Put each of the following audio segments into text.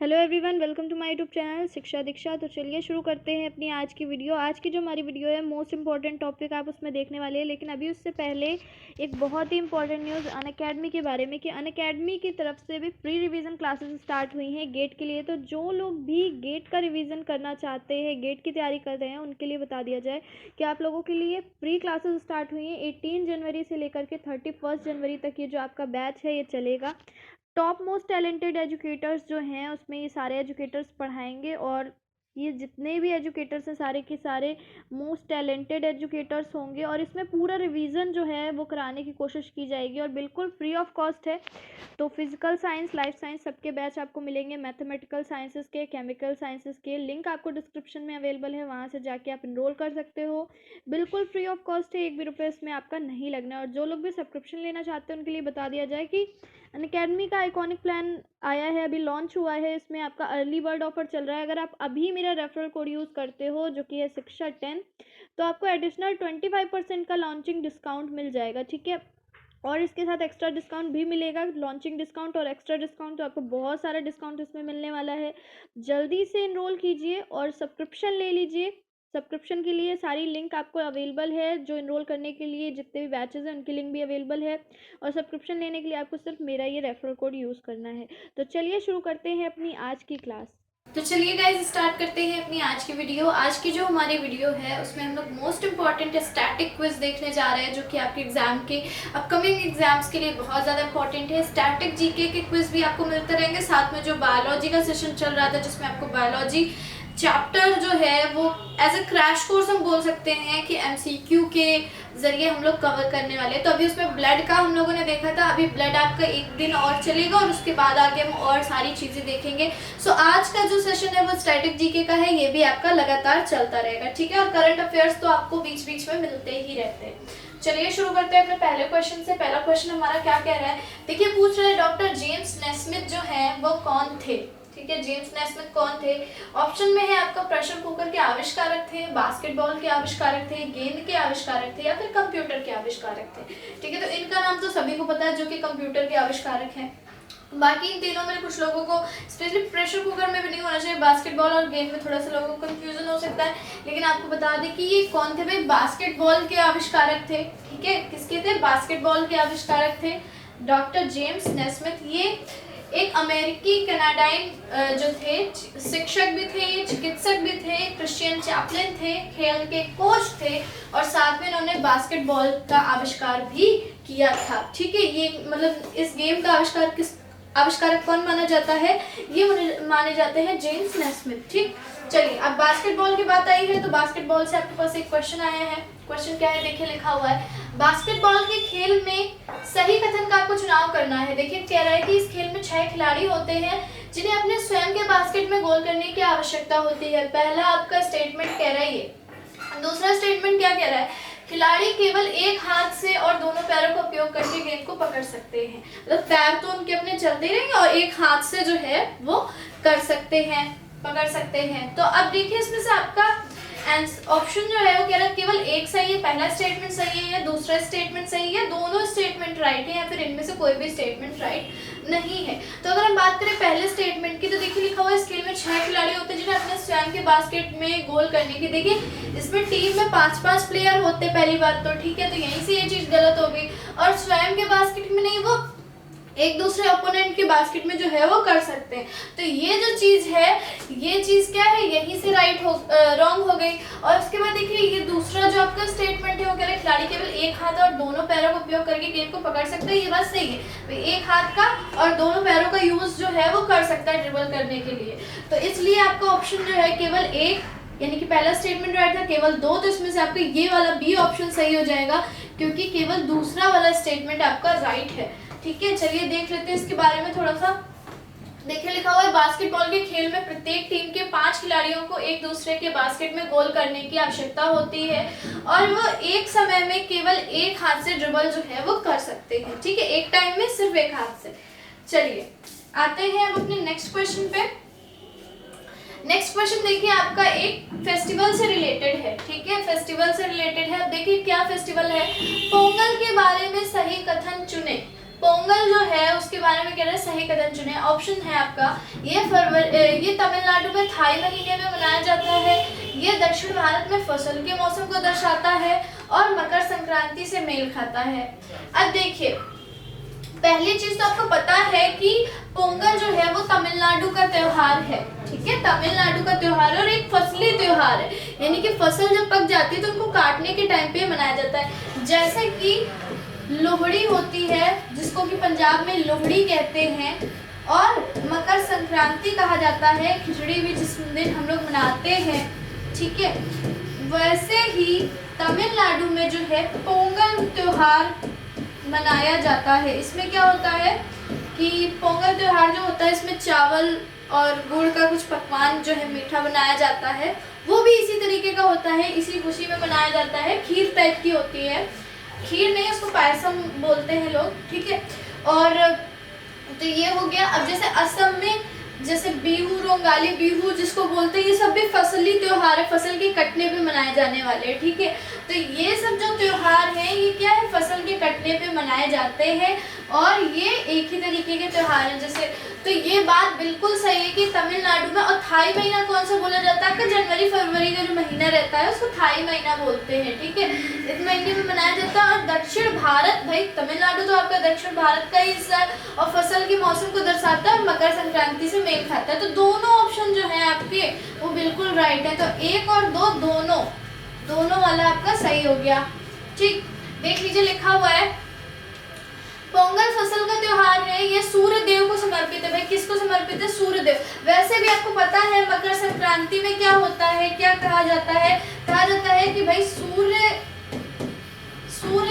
Hello everyone, welcome to my YouTube channel Shiksha Diksha. तो चलिए शुरू करते हैं अपनी आज की वीडियो। आज की जो हमारी वीडियो है मोस्ट इंपॉर्टेंट टॉपिक आप उसमें देखने वाले हैं, लेकिन अभी उससे पहले एक बहुत ही इंपॉर्टेंट न्यूज़ अनअकैडमी के बारे में कि अनअकैडमी की तरफ से भी प्री रिवीजन क्लासेस स्टार्ट हुई हैं गेट के लिए। तो जो लोग भी गेट का रिवीजन करना चाहते हैं, गेट की तैयारी कर रहे हैं, उनके लिए बता दिया जाए कि आप लोगों के लिए प्री क्लासेस स्टार्ट हुई हैं 18 जनवरी से लेकर के 31 जनवरी तक। ये जो आपका बैच है ये चलेगा। टॉप मोस्ट टैलेंटेड एजुकेटर्स जो हैं उसमें ये सारे एजुकेटर्स पढ़ाएंगे, और ये जितने भी एजुकेटर्स हैं सारे के सारे मोस्ट टैलेंटेड एजुकेटर्स होंगे, और इसमें पूरा रिवीजन जो है वो कराने की कोशिश की जाएगी और बिल्कुल फ्री ऑफ कॉस्ट है। तो फिजिकल साइंस, लाइफ साइंस सबके बैच आपको मिलेंगे। मैथमेटिकल साइंसेस के, केमिकल साइंसेस के लिंक आपको डिस्क्रिप्शन में अवेलेबल है, वहाँ से जाके आप इनरोल कर सकते हो। बिल्कुल फ्री ऑफ कॉस्ट है, 1 भी रुपये इसमें आपका नहीं लगना है। और जो लोग भी सब्सक्रिप्शन लेना चाहते हैं उनके लिए बता दिया जाए कि अनअकैडमी का आइकॉनिक प्लान आया है, अभी लॉन्च हुआ है। इसमें आपका अर्ली बर्ड ऑफर चल रहा है। अगर आप अभी मेरा रेफरल कोड यूज़ करते हो जो कि है शिक्षा 10, तो आपको एडिशनल 25% का लॉन्चिंग डिस्काउंट मिल जाएगा, ठीक है। और इसके साथ एक्स्ट्रा डिस्काउंट भी मिलेगा, लॉन्चिंग डिस्काउंट और एक्स्ट्रा डिस्काउंट, तो आपको बहुत सारा डिस्काउंट इसमें मिलने वाला है। जल्दी से इनरोल कीजिए और सब्सक्रिप्शन ले लीजिए। सब्सक्रिप्शन के लिए सारी लिंक आपको अवेलेबल है। जो इनरोल करने के लिए जितने भी बैचेस हैं उनकी लिंक भी अवेलेबल है, और सब्सक्रिप्शन लेने के लिए आपको सिर्फ मेरा ये रेफरल कोड यूज़ करना है। तो चलिए शुरू करते हैं अपनी आज की क्लास। तो चलिए गाइज स्टार्ट करते हैं अपनी आज की वीडियो। आज की जो हमारी वीडियो है उसमें हम लोग मोस्ट इंपॉर्टेंट स्टैटिक क्विज देखने जा रहे हैं, जो कि आपके एग्जाम के अपकमिंग एग्जाम्स के लिए बहुत ज़्यादा इंपॉर्टेंट है। स्टैटिक जीके के क्विज भी आपको मिलते रहेंगे, साथ में जो बायोलॉजी का सेशन चल रहा था जिसमें आपको बायोलॉजी चैप्टर जो है वो एज ए क्रैश कोर्स हम बोल सकते हैं कि एमसीक्यू के जरिए हम लोग कवर करने वाले हैं। तो अभी उसमें ब्लड का हम लोगों ने देखा था, अभी ब्लड आपका 1 दिन और चलेगा और उसके बाद आगे हम और सारी चीज़ें देखेंगे। सो आज का जो सेशन है वो स्टैटिक जीके का है, ये भी आपका लगातार चलता रहेगा, ठीक है। और करंट अफेयर्स तो आपको बीच बीच में मिलते ही रहते हैं। चलिए शुरू करते हैं अपने पहले क्वेश्चन से। पहला क्वेश्चन हमारा क्या कह रहा है, देखिए पूछ रहे हैं डॉक्टर जेम्स नेस्मिथ जो है वो कौन थे, ठीक है। जेम्स नेस्मिथ कौन थे? ऑप्शन में है आपका प्रेशर कुकर के आविष्कारक थे, बास्केटबॉल के आविष्कारक थे, गेंद के आविष्कारक थे, या फिर कंप्यूटर के आविष्कारक थे, ठीक है। तो इनका नाम तो सभी को पता है जो कि कंप्यूटर के आविष्कारक हैं। बाकी इन तीनों में कुछ लोगों को, स्पेशली प्रेशर कुकर में भी नहीं होना चाहिए, बास्केटबॉल और गेंद में थोड़ा सा लोगों को कंफ्यूजन हो सकता है, लेकिन आपको बता दें कि ये कौन थे भाई, बास्केटबॉल के आविष्कारक थे, ठीक है। किसके थे? बास्केटबॉल के आविष्कारक थे डॉक्टर जेम्स नेस्मिथ। ये एक अमेरिकी कनाडाइन जो थे, शिक्षक भी थे, चिकित्सक भी थे, क्रिश्चियन चैपलिन थे, खेल के कोच थे, और साथ में इन्होंने बास्केटबॉल का आविष्कार भी किया था, ठीक है। ये मतलब इस गेम का आविष्कारक कौन माना जाता है? ये माने जाते हैं जेम्स नेस्मिथ, ठीक। चलिए अब बास्केटबॉल की बात आई है तो बास्केटबॉल से आपके पास एक क्वेश्चन आया है। क्वेश्चन क्या है देखिए, लिखा हुआ है बास्केटबॉल के खेल में सही कथन का आपको चुनाव करना है। देखिए कह रहा है कि इस खेल में 6 खिलाड़ी होते हैं जिन्हें अपने स्वयं के बास्केट में गोल करने की आवश्यकता होती है। पहला आपका स्टेटमेंट कह रहा है ये। दूसरा स्टेटमेंट क्या कह रहा है, खिलाड़ी केवल एक हाथ से और दोनों पैरों का उपयोग करके गेंद को पकड़ सकते हैं। मतलब पैर तो उनके अपने चलते रहेंगे और एक हाथ से जो है वो कर सकते हैं, पकड़ सकते हैं। तो अब देखिए इसमें से आपका ऑप्शन जो है वो कह रहा है केवल एक सही है, पहला स्टेटमेंट सही है या दूसरा स्टेटमेंट सही है, दोनों स्टेटमेंट राइट है, या फिर इनमें से कोई भी स्टेटमेंट राइट नहीं है। तो अगर हम बात करें पहले स्टेटमेंट की, तो देखिए लिखा हुआ है इस खेल में 6 खिलाड़ी होते हैं जिन्हें अपने स्वयं के बास्केट में गोल करने की। देखिए इसमें टीम में 5-5 प्लेयर होते हैं पहली बात तो, ठीक है। तो यहीं से ये चीज गलत हो गई, और स्वयं के बास्केट में नहीं, वो एक दूसरे ओपोनेंट के बास्केट में जो है वो कर सकते हैं। तो ये जो चीज है, ये चीज क्या है, यहीं से रॉन्ग हो गई। और उसके बाद देखिए ये दूसरा जो आपका स्टेटमेंट है वो कह रहा है खिलाड़ी केवल एक हाथ और दोनों पैरों का उपयोग करके गेंद को पकड़ सकता है। ये बात सही है, एक हाथ का और दोनों पैरों का यूज जो है वो कर सकता है ड्रिबल करने के लिए। तो इसलिए आपका ऑप्शन जो है केवल एक, यानी कि पहला स्टेटमेंट राइट था, केवल 2, तो इसमें से आपका ये वाला बी ऑप्शन सही हो जाएगा, क्योंकि केवल दूसरा वाला स्टेटमेंट आपका राइट है, ठीक है। चलिए देख लेते हैं इसके बारे में थोड़ा सा। देखिए लिखा हुआ है बास्केटबॉल के खेल में प्रत्येक टीम के 5 खिलाड़ियों को एक दूसरे के बास्केट में गोल करने की आवश्यकता होती है, और वो एक समय में केवल एक हाथ से ड्रिबल जो है वो कर सकते हैं, ठीक है। एक टाइम में सिर्फ एक हाथ से। चलिए आते हैं अब अपने नेक्स्ट क्वेश्चन पे। नेक्स्ट क्वेश्चन देखिए आपका एक फेस्टिवल से रिलेटेड है, ठीक है। फेस्टिवल से रिलेटेड है। अब देखिए क्या फेस्टिवल है, पोंगल के बारे में सही कथन चुने। पोंगल जो है उसके बारे में कह रहे हैं सही कदम चुने। ऑप्शन है आपका ये तमिलनाडु में थाई महीने में मनाया जाता है, ये दक्षिण भारत में फसल के मौसम को दर्शाता है और मकर संक्रांति से मेल खाता है। अब देखिए, पहली चीज तो आपको पता है कि पोंगल जो है वो तमिलनाडु का त्योहार है, ठीक है, तमिलनाडु का त्योहार है और एक फसली त्योहार है, यानी कि फसल जब पक जाती है तो उनको काटने के टाइम पे मनाया जाता है। जैसे कि लोहड़ी होती है जिसको कि पंजाब में लोहड़ी कहते हैं, और मकर संक्रांति कहा जाता है खिचड़ी भी जिस दिन हम लोग मनाते हैं, ठीक है। वैसे ही तमिलनाडु में जो है पोंगल त्योहार मनाया जाता है। इसमें क्या होता है कि पोंगल त्योहार जो होता है इसमें चावल और गुड़ का कुछ पकवान जो है मीठा बनाया जाता है, वो भी इसी तरीके का होता है, इसी खुशी में मनाया जाता है। खीर टाइप की होती है, खीर नहीं उसको पायसम बोलते हैं लोग, ठीक है। और तो ये हो गया। अब जैसे असम में जैसे बिहू, रोंगाली बिहू जिसको बोलते हैं, ये सब भी फसली त्योहार है, फसल के कटने पे मनाए जाने वाले, ठीक है। तो ये सब जो त्योहार हैं ये क्या है, फसल के कटने पे मनाए जाते हैं और ये एक ही तरीके के त्योहार हैं। जैसे तो ये बात बिल्कुल सही है कि तमिलनाडु में, और थाई महीना कौन सा बोला जाता है, आपका जनवरी फरवरी का जो महीना रहता है उसको थाई महीना बोलते हैं, ठीक है। इस महीने में मनाया जाता है। और दक्षिण भारत, भाई तमिलनाडु तो आपका दक्षिण भारत का हिस्सा है और फसल के मौसम को दर्शाता है और मकर संक्रांति से मेल खाता है। तो दोनों ऑप्शन जो है आपके वो बिल्कुल राइट है। तो 1 और 2 दोनों वाला आपका सही हो गया, ठीक। देख लीजिए लिखा हुआ है पोंगल फसल का त्योहार है, ये सूर्य देव को समर्पित है। भाई किसको समर्पित है, सूर्य देव। वैसे भी आपको पता है मकर संक्रांति में क्या होता है, क्या कहा जाता है कि भाई सूर्य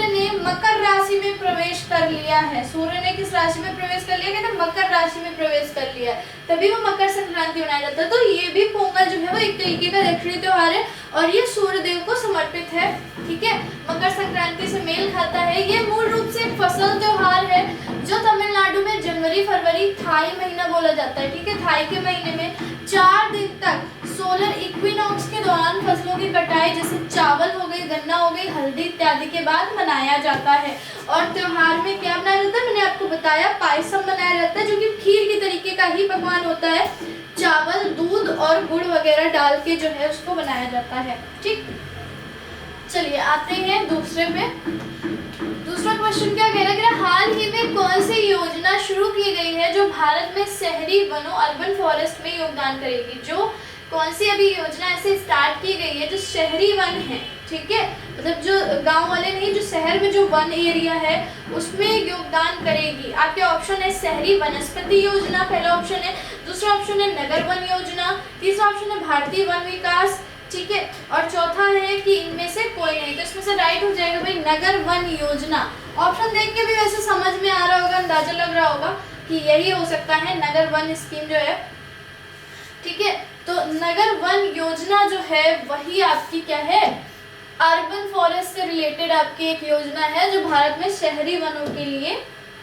ने मकर राशि में प्रवेश कर लिया है। सूर्य ने किस राशि में प्रवेश कर लिया, कहते मकर राशि में प्रवेश कर लिया, तभी वो मकर संक्रांति मनाया जाता है। तो ये भी पोंगल जो है वो एक तरीके का दक्षिणी त्योहार है और ये सूर्य देव को समर्पित है, ठीक है। मकर संक्रांति से मेल खाता है। ये मूल रूप से एक फसल त्योहार है जो तमिलनाडु में जनवरी फरवरी थाई महीना बोला जाता है, ठीक है। थाई के महीने में 4 दिन तक सोलर इक्विनॉक्स के दौरान फसलों की कटाई, जैसे चावल हो गई, गन्ना हो गई, हल्दी इत्यादि के बाद मनाया जाता है। और त्योहार में क्या बनाया जाता है, मैंने आपको बताया पायसम बनाया जाता है जो कि खीर के तरीके का ही पकवान होता है। चावल, दूध और गुड़ वगैरह डाल के जो है उसको बनाया जाता है, ठीक। चलिए आते हैं दूसरे पे। दूसरा क्वेश्चन क्या कह रहा है, हाल ही में कौन सी योजना शुरू की गई है जो भारत में शहरी वनों अर्बन फॉरेस्ट में योगदान करेगी। जो कौन सी अभी योजना ऐसे स्टार्ट की गई है जो शहरी वन है, ठीक है, मतलब जो गांव वाले नहीं, जो शहर में जो वन एरिया है उसमें योगदान करेगी। आपके ऑप्शन है शहरी वनस्पति योजना, पहला ऑप्शन है। दूसरा ऑप्शन है नगर वन योजना। तीसरा ऑप्शन है भारतीय वन विकास, ठीक है। और चौथा है कि इनमें से कोई नहीं। तो इसमें से राइट हो जाएगा भाई नगर वन योजना। ऑप्शन देख के भी वैसे समझ में आ रहा होगा, अंदाजा लग रहा होगा कि यही हो सकता है नगर वन स्कीम जो है, ठीक है। तो नगर वन योजना जो है वही आपकी क्या है, अर्बन फॉरेस्ट से रिलेटेड आपकी एक योजना है जो भारत में शहरी वनों के लिए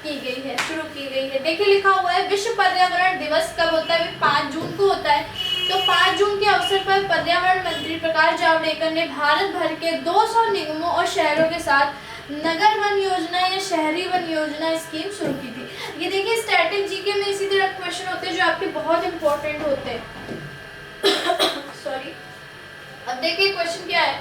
की गई है, शुरू की गई है। देखिए लिखा हुआ है विश्व पर्यावरण दिवस कब होता है, 5 जून को होता है। तो 5 जून के अवसर पर पर्यावरण मंत्री प्रकाश जावड़ेकर ने भारत भर के 200 निगमों और शहरों के साथ नगर वन योजना या शहरी वन योजना स्कीम शुरू की थी। ये देखिए स्टैटिक जीके में इसी तरह क्वेश्चन होते हैं जो आपके बहुत इंपॉर्टेंट होते हैं। सॉरी। अब देखिए क्वेश्चन क्या है,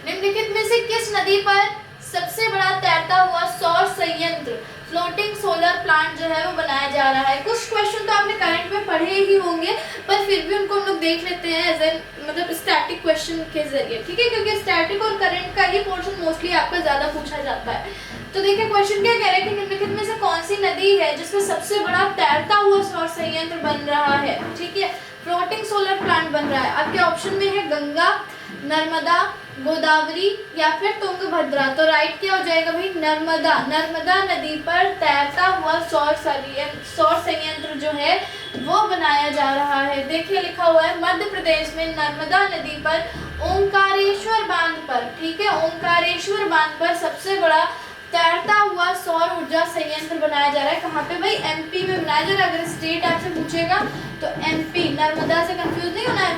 निम्नलिखित में से किस नदी पर सबसे बड़ा तैरता हुआ सौर संयंत्र फ्लोटिंग सोलर प्लांट जो है वो बनाया जा रहा है। कुछ क्वेश्चन तो आपने करंट में पढ़े ही होंगे पर फिर भी उनको हम लोग देख लेते हैं एज एन मतलब स्टैटिक क्वेश्चन के जरिए, ठीक है, क्योंकि स्टैटिक और करंट का ही पोर्शन मोस्टली आपका ज्यादा पूछा जाता है। तो देखिए क्वेश्चन क्या कह रहा है कि निम्नलिखित में से कौन सी नदी है जिसमें सबसे बड़ा तैरता हुआ सौर संयंत्र बन रहा है, ठीक है, फ्लोटिंग सोलर प्लांट बन रहा है। आपके ऑप्शन में है गंगा, नर्मदा, गोदावरी या फिर तुंगभद्रा। तो राइट क्या हो जाएगा भाई, नर्मदा। नर्मदा नदी पर तैरता हुआ सौर संयंत्र जो है वो बनाया जा रहा है। देखिए लिखा हुआ है मध्य प्रदेश में नर्मदा नदी पर ओंकारेश्वर बांध पर, ठीक है, ओंकारेश्वर बांध पर सबसे बड़ा तैरता हुआ सौर ऊर्जा संयंत्र बनाया जा रहा है। कहाँ पे भाई, एमपी में बनाया जा रहा है। अगर स्टेट आपसे पूछेगा तो एमपी, नर्मदा से कंफ्यूज नहीं होना।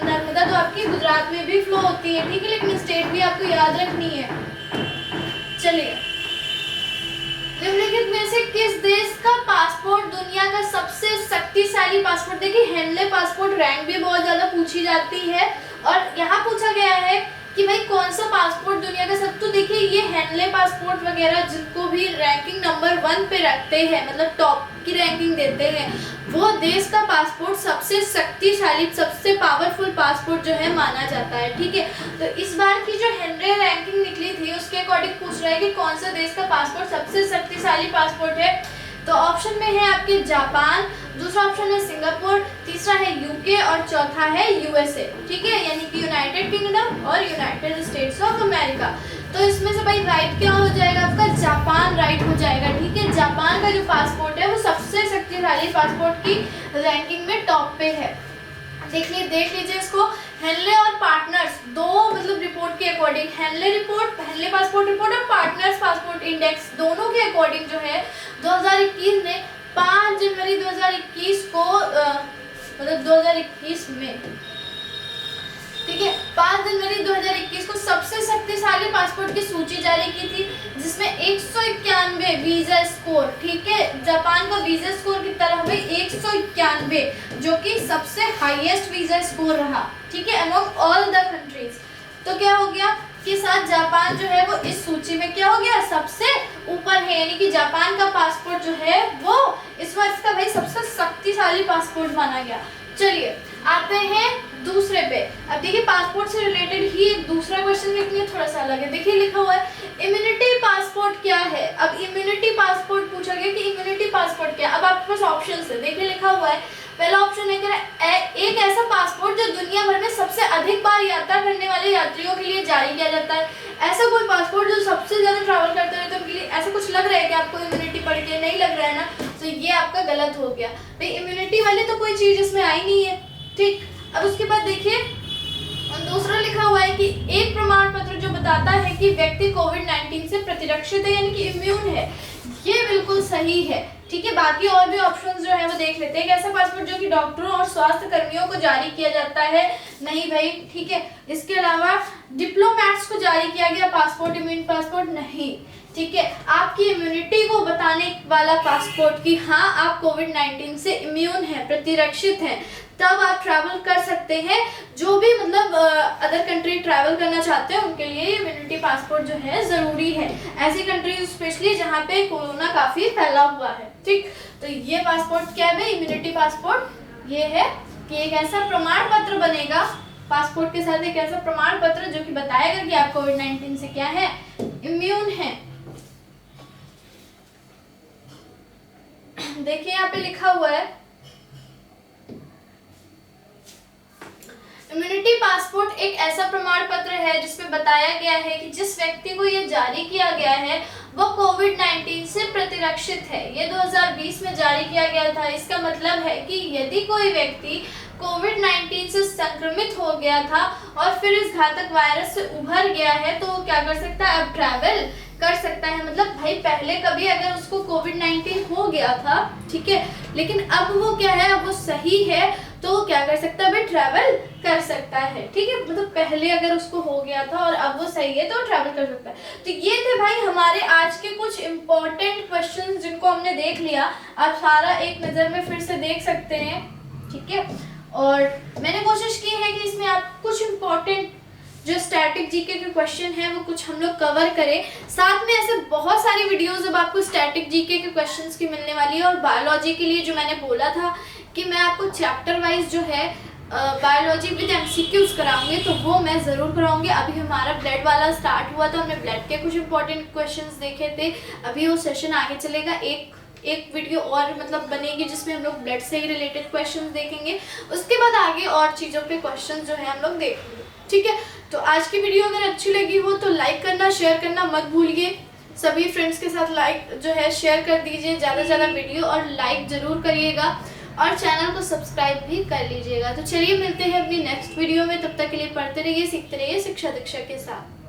नर्मदा तो आपकी गुजरात में भी फ्लो होती है, ठीक है, लेकिन स्टेट भी आपको याद रखनी है। चलिए निम्नलिखित में से किस देश का पासपोर्ट दुनिया का सबसे शक्तिशाली पासपोर्ट? देखिए हेनले पासपोर्ट रैंक भी बहुत ज्यादा पूछी जाती है और यहाँ पूछा गया है कि भाई कौन सा पासपोर्ट दुनिया का सब, तो देखिए ये हेनले पासपोर्ट वगैरह जिनको भी रैंकिंग नंबर 1 पे रखते हैं, मतलब टॉप की रैंकिंग देते हैं, वो देश का पासपोर्ट सबसे शक्तिशाली, सबसे पावरफुल पासपोर्ट जो है माना जाता है। ठीक है, तो इस बार की जो हेनले रैंकिंग निकली थी उसके अकॉर्डिंग पूछ रहा है कि कौन सा देश का पासपोर्ट सबसे शक्तिशाली पासपोर्ट है। तो ऑप्शन में है आपके जापान, दूसरा ऑप्शन है सिंगापुर, तीसरा है यूके और चौथा है यूएसए। ठीक है, यानी कि यूनाइटेड किंगडम और यूनाइटेड स्टेट्स ऑफ अमेरिका। तो इसमें से भाई राइट क्या हो जाएगा आपका? जापान राइट हो जाएगा। ठीक है, जापान का जो पासपोर्ट है वो सबसे शक्तिशाली पासपोर्ट की रैंकिंग में टॉप पे है। देख लीजिए इसको, हेनले और पार्टनर्स दो मतलब रिपोर्ट के according, Henley report, Henley passport report और पार्टनर्स पासपोर्ट इंडेक्स दोनों के अकॉर्डिंग जो है 2021 ने 5 जनवरी 2021 को मतलब 2021 में, ठीक है, 5 जनवरी 2021 को सबसे शक्तिशाली पासपोर्ट की सूची जारी की थी, जिसमें 191 वीजा स्कोर, ठीक है, जापान का वीजा स्कोर कितना रहा भाई? 191, जो कि सबसे हाईएस्ट वीजा स्कोर रहा। ठीक है, अमंग ऑल द कंट्रीज। तो क्या हो गया कि साथ जापान जो है वो इस सूची में क्या हो गया? सबसे ऊपर है, यानी कि जापान का पासपोर्ट जो है वो इस वर्ष का भाई सबसे शक्तिशाली पासपोर्ट माना गया। चलिए आते हैं दूसरे पे। अब देखिए पासपोर्ट से रिलेटेड ही एक दूसरा क्वेश्चन लिखने थोड़ा सा अलग है। देखिए लिखा हुआ है इम्यूनिटी पासपोर्ट क्या है। अब इम्यूनिटी पासपोर्ट पूछा गया कि इम्यूनिटी पासपोर्ट क्या है। अब आपके पास ऑप्शन है, देखिए लिखा हुआ है, पहला ऑप्शन है कि एक ऐसा पासपोर्ट जो दुनिया भर में सबसे अधिक बार यात्रा करने वाले यात्रियों के लिए जारी किया जाता है। ऐसा कोई पासपोर्ट जो सबसे ज्यादा ट्रैवल करते रहते हैं उनके लिए, ऐसा कुछ लग रहा है कि आपको इम्यूनिटी पढ़ के? नहीं लग रहा है ना, तो ये आपका गलत हो गया भाई। इम्यूनिटी वाली तो कोई चीज इसमें आई नहीं है। ठीक, अब उसके बाद देखिए दूसरा लिखा हुआ है कि एक प्रमाण पत्र जो बताता है कि व्यक्ति कोविड-19 से प्रतिरक्षित है, यानी कि इम्यून है। ये बिल्कुल सही है। ठीक है, बाकी और भी ऑप्शंस जो है वो देख लेते हैं। कि ऐसा पासपोर्ट जो कि डॉक्टरों और स्वास्थ्य कर्मियों को जारी किया जाता है, नहीं भाई। ठीक है, इसके अलावा डिप्लोमैट्स को जारी किया गया पासपोर्ट, इम्यून पासपोर्ट नहीं। ठीक है, आपकी इम्यूनिटी को बताने वाला पासपोर्ट कि हाँ आप कोविड-19 से इम्यून है, प्रतिरक्षित हैं, तब आप ट्रैवल कर सकते हैं। जो भी मतलब अदर कंट्री ट्रैवल करना चाहते हैं उनके लिए इम्यूनिटी पासपोर्ट जो है ज़रूरी है। ऐसी कंट्रीज स्पेशली जहाँ पे कोरोना काफ़ी फैला हुआ है। ठीक, तो ये पासपोर्ट क्या है? इम्यूनिटी पासपोर्ट ये है कि एक ऐसा प्रमाण पत्र बनेगा पासपोर्ट के साथ, एक ऐसा प्रमाण पत्र जो कि बताएगा कि आप कोविड-19 से क्या है? इम्यून है। देखिए यहाँ पे लिखा हुआ है इम्यूनिटी पासपोर्ट एक ऐसा प्रमाण पत्र है जिसमें बताया गया है कि जिस व्यक्ति को ये जारी किया गया है वो कोविड-19 से प्रतिरक्षित है। ये 2020 में जारी किया गया था। इसका मतलब है कि यदि कोई व्यक्ति कोविड-19 से संक्रमित हो गया था और फिर इस घातक वायरस से उभर गया है तो वो क्या कर सकता है? अब ट्रैवल कर सकता है। मतलब भाई पहले कभी अगर उसको कोविड-19 हो गया था, ठीक है, लेकिन अब वो क्या है? अब वो सही है तो क्या कर सकता है भाई? ट्रैवल कर सकता है। ठीक है, मतलब पहले अगर उसको हो गया था और अब वो सही है तो ट्रैवल कर सकता है। तो ये थे भाई हमारे आज के कुछ इम्पोर्टेंट क्वेश्चंस जिनको हमने देख लिया। आप सारा एक नज़र में फिर से देख सकते हैं। ठीक है, और मैंने कोशिश की है कि इसमें आप कुछ इम्पोर्टेंट जो स्टैटिक जीके के क्वेश्चन हैं वो कुछ हम लोग कवर करें। साथ में ऐसे बहुत सारी वीडियोस अब आपको स्टैटिक जीके के क्वेश्चंस की मिलने वाली है। और बायोलॉजी के लिए जो मैंने बोला था कि मैं आपको चैप्टर वाइज जो है बायोलॉजी विद एमसीक्यूज कराऊंगी, तो वो मैं ज़रूर कराऊंगी। अभी हमारा ब्लड वाला स्टार्ट हुआ था, हमने ब्लड के कुछ इंपॉर्टेंट क्वेश्चंस देखे थे। अभी वो सेशन आगे चलेगा, एक वीडियो और मतलब बनेगी जिसमें हम लोग ब्लड से ही रिलेटेड क्वेश्चंस देखेंगे। उसके बाद आगे और चीज़ों पे क्वेश्चंस जो है हम लोग देखेंगे। ठीक है, तो आज की वीडियो अगर अच्छी लगी हो तो लाइक करना, शेयर करना मत भूलिए। सभी फ्रेंड्स के साथ लाइक जो है शेयर कर दीजिए, ज़्यादा से ज़्यादा वीडियो और लाइक ज़रूर करिएगा और चैनल को सब्सक्राइब भी कर लीजिएगा। तो चलिए मिलते हैं अपनी नेक्स्ट वीडियो में। तब तक के लिए पढ़ते रहिए, सीखते रहिए शिक्षा दीक्षा के साथ।